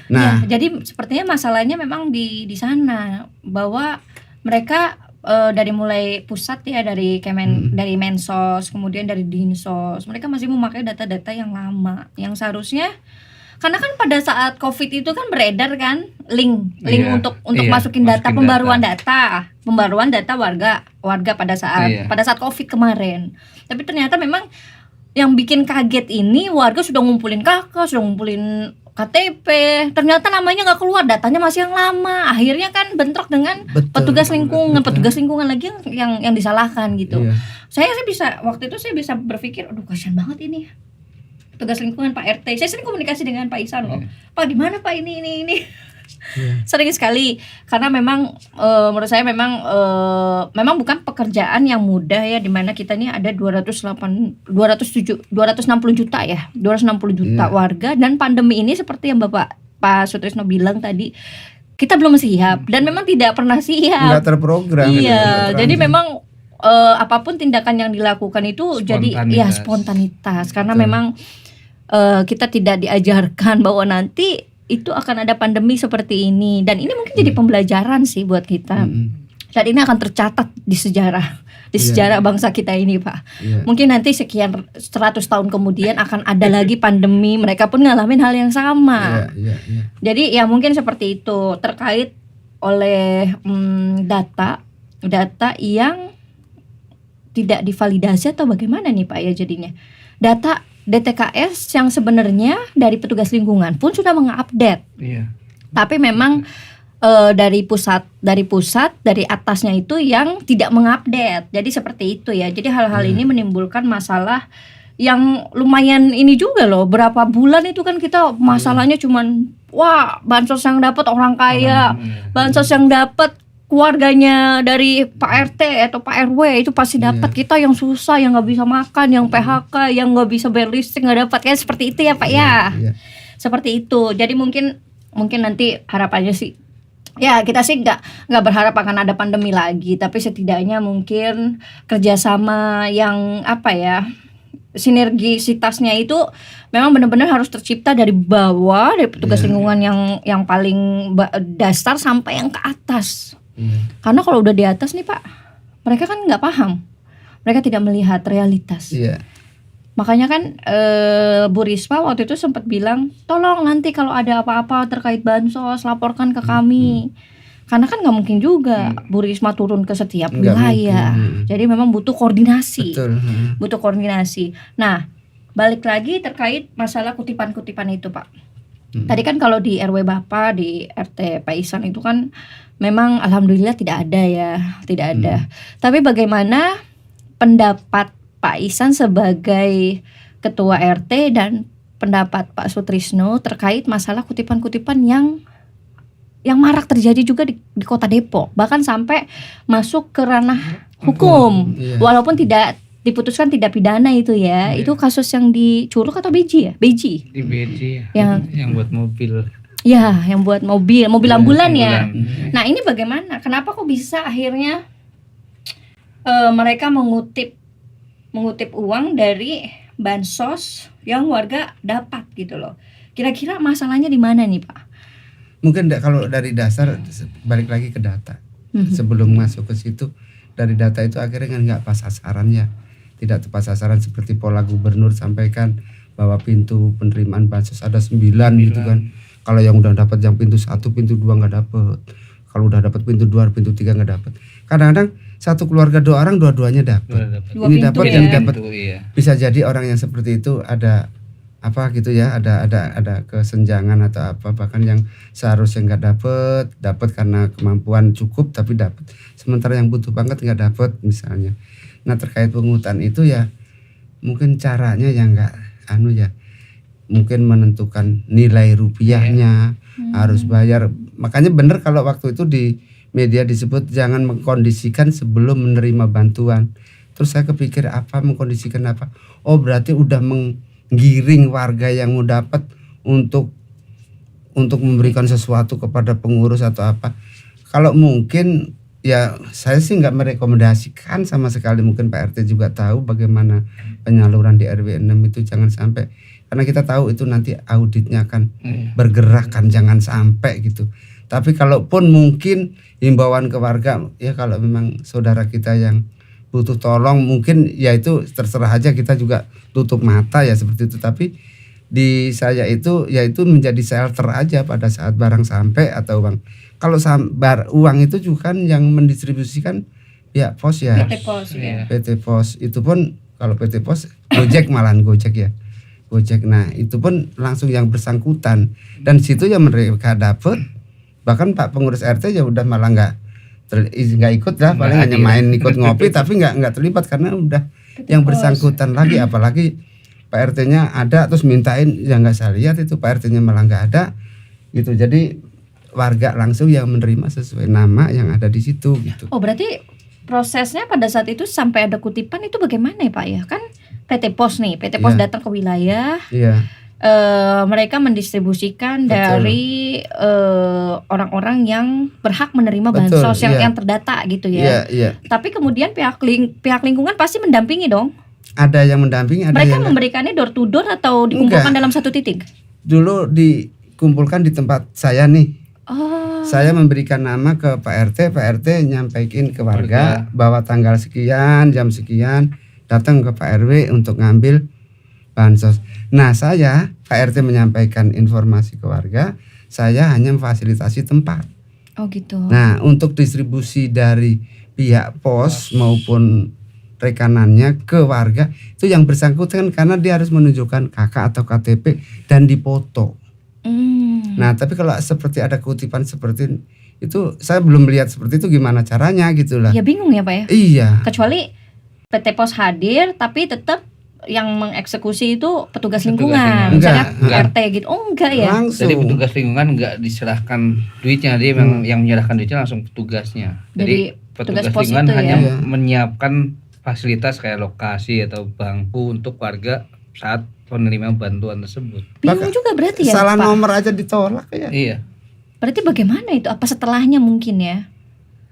Nah, ya, jadi sepertinya masalahnya memang di sana, bahwa mereka dari mulai pusat ya, dari dari Mensos, kemudian dari Dinsos, mereka masih memakai data-data yang lama, yang seharusnya, karena kan pada saat COVID itu kan beredar kan link Iya, untuk iya, masukin data, masukin pembaruan data warga pada saat COVID kemarin. Tapi ternyata memang yang bikin kaget ini, warga sudah ngumpulin kakak, sudah ngumpulin KTP, ternyata namanya nggak keluar, datanya masih yang lama. Akhirnya kan bentrok dengan petugas lingkungan lagi yang disalahkan gitu. iya. Waktu itu saya bisa berpikir, aduh kasihan banget ini petugas lingkungan Pak RT. Saya sering komunikasi dengan Pak Isan loh. Pak, gimana Pak ini? Sering sekali, karena memang menurut saya memang bukan pekerjaan yang mudah ya, dimana kita ini ada 260 juta ya, 260 juta warga, dan pandemi ini seperti yang Pak Sutrisno bilang tadi, kita belum siap dan memang tidak pernah siap. Nggak terprogram. Iya, jadi memang apapun tindakan yang dilakukan itu jadi ya spontanitas, karena memang kita tidak diajarkan bahwa nanti itu akan ada pandemi seperti ini, dan ini mungkin jadi pembelajaran sih buat kita. Dan ini akan tercatat di sejarah bangsa kita ini, Pak. Mungkin nanti sekian 100 tahun kemudian akan ada lagi pandemi, mereka pun ngalamin hal yang sama. Jadi ya mungkin seperti itu, terkait oleh data yang tidak divalidasi atau bagaimana nih Pak ya jadinya. Data DTKS yang sebenarnya dari petugas lingkungan pun sudah mengupdate. Tapi memang dari pusat dari atasnya itu yang tidak mengupdate. Jadi seperti itu ya. Jadi hal-hal ini menimbulkan masalah yang lumayan ini juga loh. Berapa bulan itu kan kita masalahnya cuman bansos yang dapat orang kaya, bansos yang dapat keluarganya dari Pak RT atau Pak RW itu pasti dapat. Kita yang susah, yang nggak bisa makan, yang PHK, yang nggak bisa bayar listrik nggak dapat, kayak seperti itu ya Pak ya. Seperti itu. Jadi mungkin nanti harapannya sih ya, kita sih nggak berharap akan ada pandemi lagi, tapi setidaknya mungkin kerjasama yang sinergisitasnya itu memang benar-benar harus tercipta dari bawah, dari petugas lingkungan yang paling dasar sampai yang ke atas. Karena kalau udah di atas nih Pak, mereka kan nggak paham, mereka tidak melihat realitas. Makanya kan Bu Risma waktu itu sempat bilang, tolong nanti kalau ada apa-apa terkait bansos laporkan ke kami. Karena kan nggak mungkin juga Bu Risma turun ke setiap wilayah. Jadi memang butuh koordinasi. Butuh koordinasi. Nah, balik lagi terkait masalah kutipan-kutipan itu Pak. Tadi kan kalau di RW Bapak, di RT Pak Ihsan itu kan memang alhamdulillah tidak ada ya, tidak ada. Tapi bagaimana pendapat Pak Ihsan sebagai ketua RT dan pendapat Pak Sutrisno terkait masalah kutipan-kutipan yang marak terjadi juga di Kota Depok, bahkan sampai masuk ke ranah hukum. Walaupun tidak diputuskan tidak pidana itu ya. Itu kasus yang di Curug atau Beji ya? Beji. Di Beji ya. Yang buat mobil. Ya, yang buat mobil ambulan ya. Nah, ini bagaimana? Kenapa kok bisa akhirnya mereka mengutip uang dari bansos yang warga dapat gitu loh. Kira-kira masalahnya di mana nih Pak? Mungkin kalau dari dasar balik lagi ke data. Sebelum masuk ke situ, dari data itu akhirnya kan nggak pas sasarannya, tidak tepat sasaran seperti pola gubernur sampaikan bahwa pintu penerimaan bansos ada 9 gitu kan. Kalau yang udah dapat yang pintu 1, pintu 2 nggak dapat. Kalau udah dapat pintu 2, pintu 3 nggak dapat. Kadang-kadang satu keluarga 2 orang dua-duanya dapat. Ini dapat ya. yang dapat. Bisa jadi orang yang seperti itu ada ada kesenjangan atau apa, bahkan yang seharusnya nggak dapat karena kemampuan cukup tapi dapat. Sementara yang butuh banget nggak dapat misalnya. Nah, terkait pungutan itu ya mungkin caranya yang nggak mungkin menentukan nilai rupiahnya, harus bayar. Makanya benar kalau waktu itu di media disebut jangan mengkondisikan sebelum menerima bantuan. Terus saya kepikir mengkondisikan apa? Oh, berarti udah menggiring warga yang mau dapat untuk memberikan sesuatu kepada pengurus atau apa. Kalau mungkin ya saya sih nggak merekomendasikan sama sekali. Mungkin Pak RT juga tahu bagaimana penyaluran di RW 6 itu, jangan sampai, karena kita tahu itu nanti auditnya akan bergerak kan, jangan sampai gitu. Tapi kalaupun mungkin himbauan ke warga ya, kalau memang saudara kita yang butuh tolong, mungkin ya itu terserah aja, kita juga tutup mata ya seperti itu. Tapi di saya itu yaitu menjadi shelter aja pada saat barang sampai atau uang. Kalau uang itu juga kan yang mendistribusikan ya pos ya. PT Pos ya. PT Pos itu pun kalau PT Pos Gojek ya. Gojek. Nah, itu pun langsung yang bersangkutan, dan situ yang mereka dapat. Bahkan Pak pengurus RT ya udah malah nggak ikut lah, paling hanya main ikut ngopi tapi nggak terlibat karena udah yang bersangkutan lagi. Apalagi Pak RT-nya ada terus mintain, ya nggak saya lihat itu Pak RT-nya malah nggak ada gitu. Jadi warga langsung yang menerima sesuai nama yang ada di situ gitu. Oh, berarti prosesnya pada saat itu sampai ada kutipan itu bagaimana ya Pak ya? Kan PT Pos nih, PT Pos Iya. datang ke wilayah, Iya, mereka mendistribusikan Betul. dari orang-orang yang berhak menerima Betul, bansos iya. yang terdata gitu iya, ya. iya. Tapi kemudian pihak lingkungan pasti mendampingi dong. Ada yang mendampingi, ada Mereka yang nggak. memberikannya door to door atau dikumpulkan Enggak. dalam satu titik? Dulu dikumpulkan di tempat saya nih. Oh. Saya memberikan nama ke Pak RT nyampaikan ke warga bahwa tanggal sekian, jam sekian datang ke Pak RW untuk ngambil bansos. Nah, saya Pak RT menyampaikan informasi ke warga, saya hanya memfasilitasi tempat. Oh gitu. Nah, untuk distribusi dari pihak pos maupun rekanannya ke warga itu yang bersangkutan karena dia harus menunjukkan KK atau KTP dan dipoto. Nah, tapi kalau seperti ada kutipan seperti itu saya belum melihat seperti itu gimana caranya gitulah. Ya bingung ya Pak ya. Iya. Kecuali PT Pos hadir tapi tetap yang mengeksekusi itu petugas lingkungan, lingkungan. misalnya Enggak. RT gitu. Oh enggak ya. Langsung. Jadi petugas lingkungan nggak diserahkan duitnya, dia memang yang menyerahkan duitnya langsung petugasnya. Jadi Jadi petugas petugas pos lingkungan itu ya. hanya Iya. menyiapkan fasilitas kayak lokasi atau bangku untuk warga saat penerima bantuan tersebut. Bingung juga berarti ya Salah Pak. nomor aja ditolak ya. Iya. Berarti bagaimana itu? Apa setelahnya mungkin ya?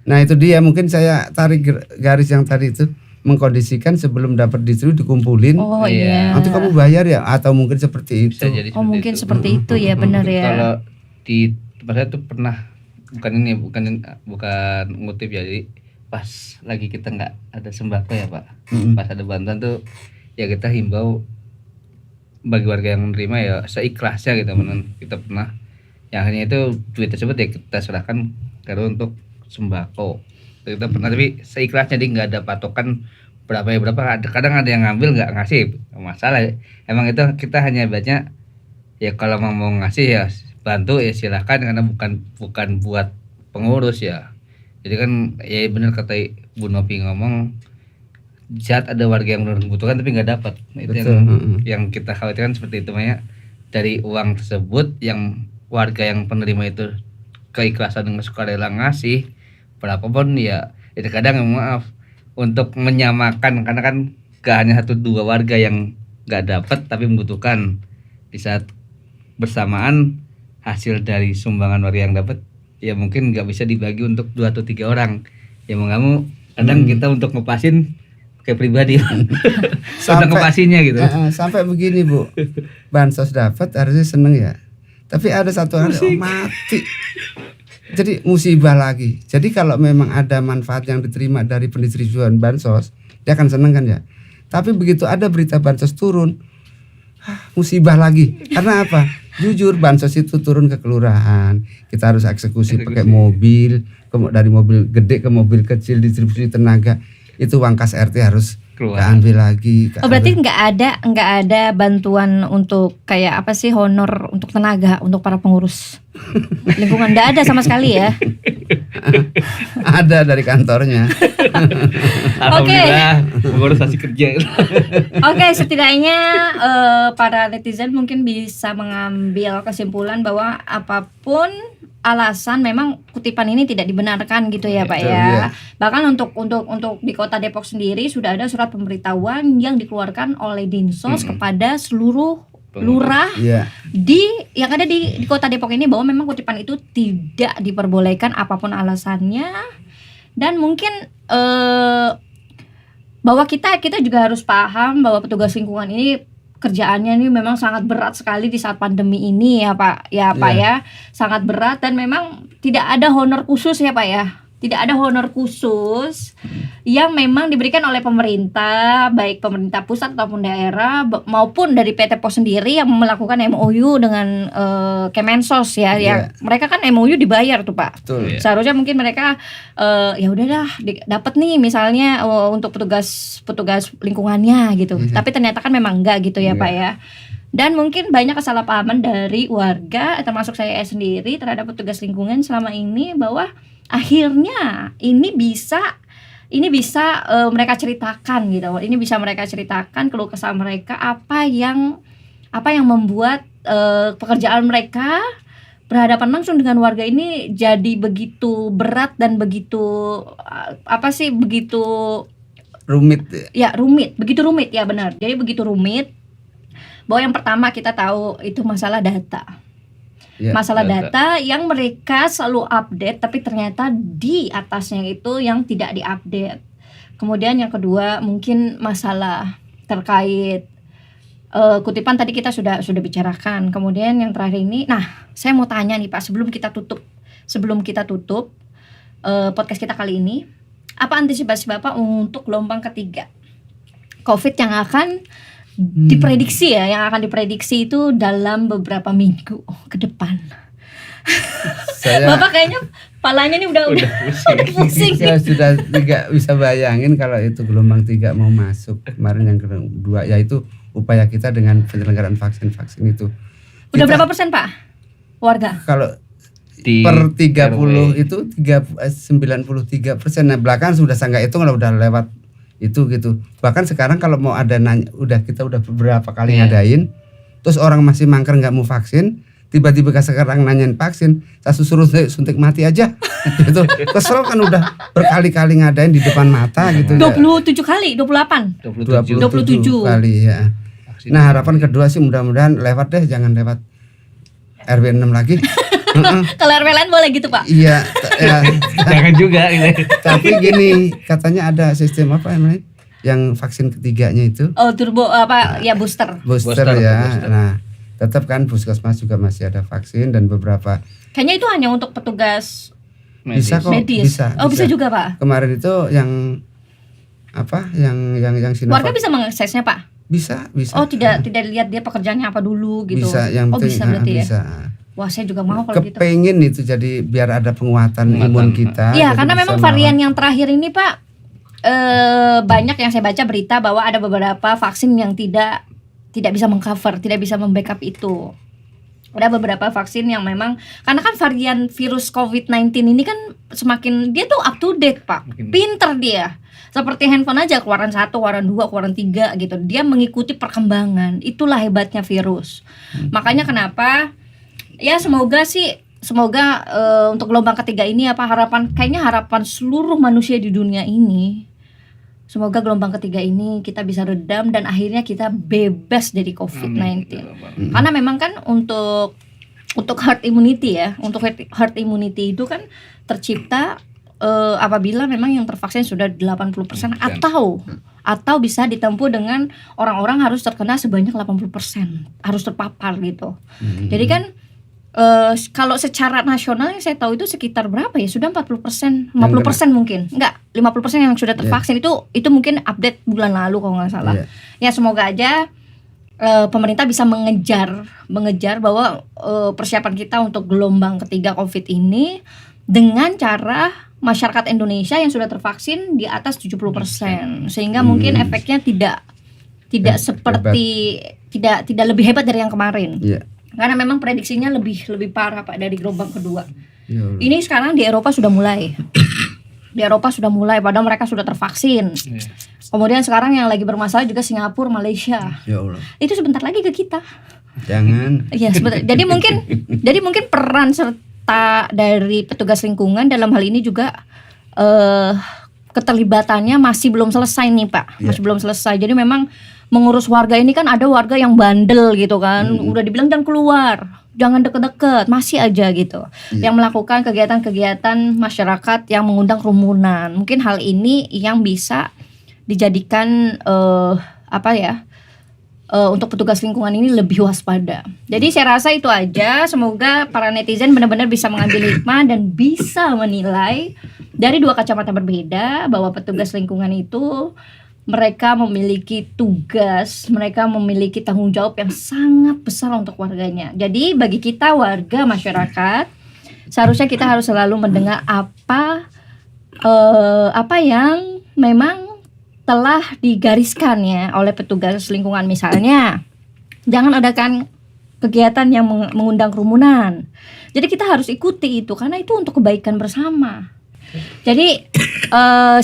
Nah, itu dia mungkin saya tarik garis yang tadi itu mengkondisikan sebelum dapat distribusi dikumpulin. Oh Iya. iya. Nanti kamu bayar ya atau mungkin seperti itu. Bisa jadi Oh mungkin itu. seperti itu ya, benar ya. Kalau di tempat saya tuh pernah bukan ngutip ya, jadi pas lagi kita nggak ada sembako ya Pak, pas ada bantuan tuh ya kita himbau bagi warga yang menerima ya seikhlasnya gitu. Kita pernah yang hanya itu duit tersebut ya kita serahkan karena untuk sembako kita pernah, tapi seikhlasnya, jadi nggak ada patokan berapa ya berapa. Kadang ada yang ngambil nggak ngasih, nggak masalah. Emang itu kita hanya baca ya kalau mau ngasih ya bantu ya silahkan, karena bukan buat pengurus ya. Jadi kan ya benar kata Bu Novi ngomong, saat ada warga yang benar membutuhkan tapi nggak dapat. Nah, itu Betul. yang kita khawatirkan seperti itu, makanya dari uang tersebut yang warga yang penerima itu keikhlasan dengan sukarela ngasih berapapun ya itu kadang maaf untuk menyamakan, karena kan gak hanya 1-2 warga yang nggak dapat tapi membutuhkan, di saat bersamaan hasil dari sumbangan warga yang dapat ya mungkin nggak bisa dibagi untuk 2 atau 3 orang. Ya mau nggak mau kadang kita untuk ngepasin kayak pribadi untuk ngepasinnya gitu. Sampai begini Bu, bansos dapat harusnya seneng ya, tapi ada satu hari mati, jadi musibah lagi. Jadi kalau memang ada manfaat yang diterima dari pendistribusian bansos, dia akan seneng kan ya. Tapi begitu ada berita bansos turun, musibah lagi. Karena apa? Jujur, bansos itu turun ke kelurahan, kita harus eksekusi pakai mobil, dari mobil gede ke mobil kecil, distribusi tenaga, itu uang kas RT harus Keluar. ambil lagi. Oh berarti nggak ada bantuan untuk kayak apa sih, honor untuk tenaga untuk para pengurus lingkungan, nggak ada sama sekali ya? Ada dari kantornya. Alhamdulillah pengurus masih kerja. Oke, setidaknya para netizen mungkin bisa mengambil kesimpulan bahwa apapun alasan memang kutipan ini tidak dibenarkan gitu ya Pak Betul, ya. iya. Bahkan untuk di Kota Depok sendiri sudah ada surat pemberitahuan yang dikeluarkan oleh Dinsos kepada seluruh lurah Iya. yang ada di Kota Depok ini bahwa memang kutipan itu tidak diperbolehkan apapun alasannya. Dan mungkin bahwa kita juga harus paham bahwa petugas lingkungan ini kerjaannya ini memang sangat berat sekali di saat pandemi ini ya Pak ya, sangat berat, dan memang tidak ada honor khusus ya Pak ya, tidak ada honor khusus yang memang diberikan oleh pemerintah, baik pemerintah pusat ataupun daerah maupun dari PT Pos sendiri yang melakukan MOU dengan Kemensos ya. Yang mereka kan MOU dibayar tuh Pak. Betul. Seharusnya mungkin mereka ya udahlah dapat nih misalnya untuk petugas lingkungannya gitu. Tapi ternyata kan memang enggak gitu ya Pak ya. Dan mungkin banyak kesalahpahaman dari warga termasuk saya sendiri terhadap petugas lingkungan selama ini, bahwa akhirnya ini bisa mereka ceritakan gitu. Ini bisa mereka ceritakan keluh kesah mereka, apa yang membuat pekerjaan mereka berhadapan langsung dengan warga ini jadi begitu berat dan begitu begitu Rumit. begitu rumit ya, benar. Jadi begitu rumit bahwa yang pertama kita tahu itu masalah data. Ya, Masalah data yang mereka selalu update tapi ternyata di atasnya itu yang tidak diupdate. Kemudian yang kedua mungkin masalah terkait kutipan tadi kita sudah bicarakan. Kemudian yang terakhir ini, nah saya mau tanya nih Pak, sebelum kita tutup podcast kita kali ini, apa antisipasi Bapak untuk gelombang ketiga COVID yang akan diprediksi itu dalam beberapa minggu ke depan? Bapak kayaknya palanya ini udah pusing. Saya sudah tidak bisa bayangin kalau itu gelombang 3 mau masuk. Kemarin yang kedua yaitu upaya kita dengan penyelenggaraan vaksin itu. Udah berapa persen Pak warga? Kalau per 30 itu 93%. Nah belakangan sudah saya nggak hitung kalau udah lewat itu gitu. Bahkan sekarang kalau mau ada nanya, kita udah beberapa kali ngadain, terus orang masih mangker nggak mau vaksin, tiba-tiba sekarang nanyain vaksin, saya suruh suntik mati aja. Gitu. Kesel kan udah berkali-kali ngadain di depan mata gitu. 27 kali, 28. 27 kali ya. Nah harapan kedua sih mudah-mudahan lewat deh, jangan lewat RW 6 lagi. Kalau RW lain boleh gitu Pak? Iya. Jangan juga gitu. Tapi gini, katanya ada sistem apa namanya? Yang vaksin ketiganya itu. Oh turbo booster. Booster ya. Booster. Nah tetap kan puskesmas juga masih ada vaksin dan beberapa. Kayaknya itu hanya untuk petugas bisa kok. Medis. Bisa juga Pak. Kemarin itu yang apa? Yang Sinovac. Warga bisa mengaksesnya Pak? Bisa. Oh tidak lihat dia pekerjaannya apa dulu gitu. Bisa, yang penting bisa berarti bisa. Ya. Wah saya juga mau kalau gitu. Kepengen itu jadi biar ada penguatan imun kita. Iya karena memang varian yang terakhir ini Pak banyak yang saya baca berita bahwa ada beberapa vaksin yang tidak bisa mengcover, tidak bisa membackup itu. Ada beberapa vaksin yang memang karena kan varian virus COVID-19 ini kan semakin dia tuh up to date Pak, pinter dia. Seperti handphone aja keluaran 1, keluaran 2, keluaran 3 gitu. Dia mengikuti perkembangan. Itulah hebatnya virus. Makanya kenapa ya semoga untuk gelombang ketiga ini kayaknya harapan seluruh manusia di dunia ini. Semoga gelombang ketiga ini kita bisa redam dan akhirnya kita bebas dari COVID-19. Karena memang kan untuk herd immunity ya, untuk herd immunity itu kan tercipta apabila memang yang tervaksin sudah 80% atau bisa ditempuh dengan orang-orang harus terkena sebanyak 80%, harus terpapar gitu. Jadi kan kalau secara nasional yang saya tahu itu sekitar berapa ya? Sudah 40%, 50% mungkin. Enggak, 50% yang sudah tervaksin itu mungkin update bulan lalu kalau nggak salah. Ya semoga aja pemerintah bisa mengejar bahwa persiapan kita untuk gelombang ketiga COVID ini dengan cara masyarakat Indonesia yang sudah tervaksin di atas 70%, sehingga mungkin efeknya tidak seperti tidak lebih hebat dari yang kemarin. Karena memang prediksinya lebih parah Pak dari gelombang kedua. Ini sekarang di Eropa sudah mulai. Padahal mereka sudah tervaksin. Kemudian sekarang yang lagi bermasalah juga Singapura, Malaysia. Ya Allah. Itu sebentar lagi ke kita. Jangan. Iya, sebentar. Jadi mungkin peran serta dari petugas lingkungan dalam hal ini juga keterlibatannya masih belum selesai nih Pak. Masih belum selesai. Jadi memang mengurus warga ini kan ada warga yang bandel gitu kan. Udah dibilang jangan keluar, jangan deket-deket, masih aja gitu. Yang melakukan kegiatan-kegiatan masyarakat yang mengundang kerumunan. Mungkin hal ini yang bisa dijadikan untuk petugas lingkungan ini lebih waspada. Jadi saya rasa itu aja. Semoga para netizen benar-benar bisa mengambil hikmah dan bisa menilai dari dua kacamata berbeda bahwa petugas lingkungan itu mereka memiliki tugas, mereka memiliki tanggung jawab yang sangat besar untuk warganya. Jadi bagi kita warga masyarakat, seharusnya kita harus selalu mendengar apa yang memang telah digariskan ya oleh petugas lingkungan. Misalnya, jangan adakan kegiatan yang mengundang kerumunan. Jadi kita harus ikuti itu karena itu untuk kebaikan bersama. Jadi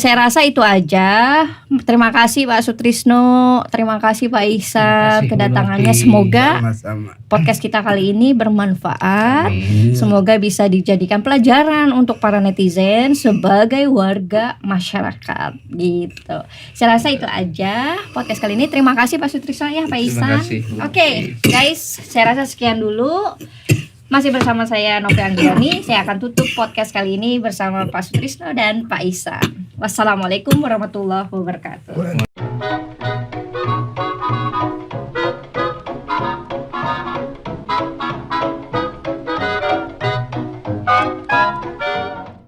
saya rasa itu aja. Terima kasih Pak Sutrisno, terima kasih Pak Ihsan kedatangannya. Semoga Sama-sama. podcast kita kali ini bermanfaat. Amin. Semoga bisa dijadikan pelajaran untuk para netizen sebagai warga masyarakat gitu. Saya rasa itu aja podcast kali ini. Terima kasih Pak Sutrisno ya, Pak Terima Ihsan. kasih. Oke, guys, saya rasa sekian dulu. Masih bersama saya Novi Anggiani. Saya akan tutup podcast kali ini bersama Pak Sutrisno dan Pak Ihsan. Wassalamualaikum warahmatullahi wabarakatuh.